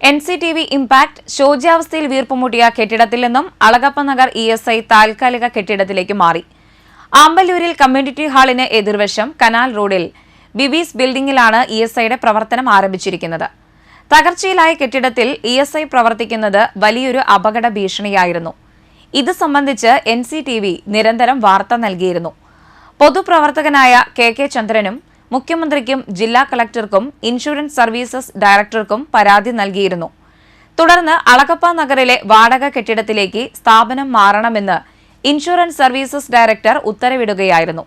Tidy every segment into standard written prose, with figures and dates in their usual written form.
NCTV impact ശോച്യാവസ്ഥയിൽ വീർപ്പുമുട്ടിയ കെട്ടിടത്തിൽ നിന്നും Alagappa Nagar ESI താൽക്കാലിക കെട്ടിടത്തിലേക്ക് മാറി. ആമ്പല്ലൂരിൽ കമ്മ്യൂണിറ്റി ഹാളിന് എതിർവശം കനാൽ റോഡിൽ ബിബീസ് ബിൽഡിംഗിലാണ് ESIയുടെ പ്രവർത്തനം ആരംഭിച്ചിരിക്കുന്നത്. തകർച്ചയിലായ കെട്ടിടത്തിൽ ESI പ്രവർത്തിക്കുന്നത് വലിയൊരു അപകട ഭീഷണിയായിരുന്നു. ഇത് സംബന്ധിച്ച് NCTV നിരന്തരം വാർത്ത നൽകിയിരുന്നു. പൊതുപ്രവർത്തകനായ KK ചന്ദ്രനും മുഖ്യമന്ത്രിക്കും ജില്ലാ കളക്ടർക്കും ഇൻഷുറൻസ് സർവീസസ് ഡയറക്ടർക്കും പരാതി നൽകിയിരുന്നു. തുടർന്ന് അളഗപ്പ നഗറിലെ വാടക കെട്ടിടത്തിലേക്ക് സ്ഥാപനം മാറണമെന്ന് ഇൻഷുറൻസ് സർവീസസ് ഡയറക്ടർ ഉത്തരവിടുകയായിരുന്നു.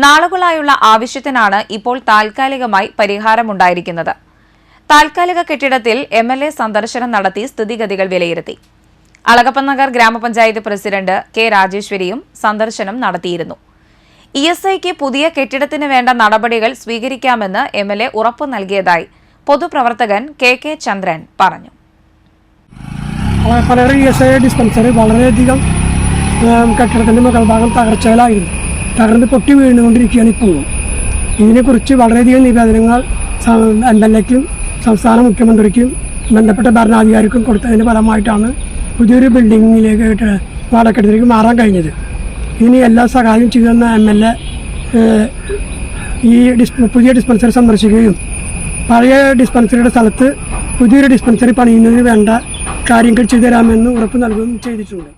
നാളുകളായുള്ള ആവശ്യത്തിനാണ് ഇപ്പോൾ താൽക്കാലികമായി പരിഹാരമുണ്ടായിരിക്കുന്നത്. താൽക്കാലിക കെട്ടിടത്തിൽ MLA സന്ദർശനം നടത്തി സ്ഥിതിഗതികൾ വിലയിരുത്തി. അളഗപ്പ നഗർ ഗ്രാമപഞ്ചായത്ത് പ്രസിഡന്റ് K രാജേശ്വരിയും സന്ദർശനം നടത്തിയിരുന്നു. ESIക്ക് പുതിയ കെട്ടിടത്തിന് വേണ്ട നടപടികൾ സ്വീകരിക്കാമെന്ന് MLA ഉറപ്പു നൽകിയതായി പൊതുപ്രവർത്തകൻ KK ചന്ദ്രൻ പറഞ്ഞു. ESI ഡിസ്പെൻസറി വളരെയധികം കെട്ടിടത്തിന്റെ മുകൾ ഭാഗം തകർച്ചയിലായിരുന്നു. തകർന്ന് പൊട്ടി വീണുകൊണ്ടിരിക്കുകയാണ് ഇപ്പോഴും. ഇതിനെക്കുറിച്ച് വളരെയധികം നിവേദനങ്ങൾ MLAക്കും സംസ്ഥാന മുഖ്യമന്ത്രിക്കും ബന്ധപ്പെട്ട ഭരണാധികാരിക്കും കൊടുത്തതിന്റെ ഫലമായിട്ടാണ് പുതിയൊരു ബിൽഡിങ്ങിലേക്ക് വാടകക്കെട്ടിടത്തിലേക്ക് മാറാൻ കഴിഞ്ഞത്. ഇതിന് എല്ലാ സഹായം ചെയ്യുന്ന MLA ഈ പുതിയ ഡിസ്പെൻസറി സന്ദർശിക്കുകയും പഴയ ഡിസ്പെൻസറിയുടെ സ്ഥലത്ത് പുതിയൊരു ഡിസ്പെൻസറി പണിയുന്നതിന് വേണ്ട കാര്യങ്ങൾ ചെയ്തു തരാമെന്ന് ഉറപ്പ് നൽകുകയും ചെയ്തിട്ടുണ്ട്.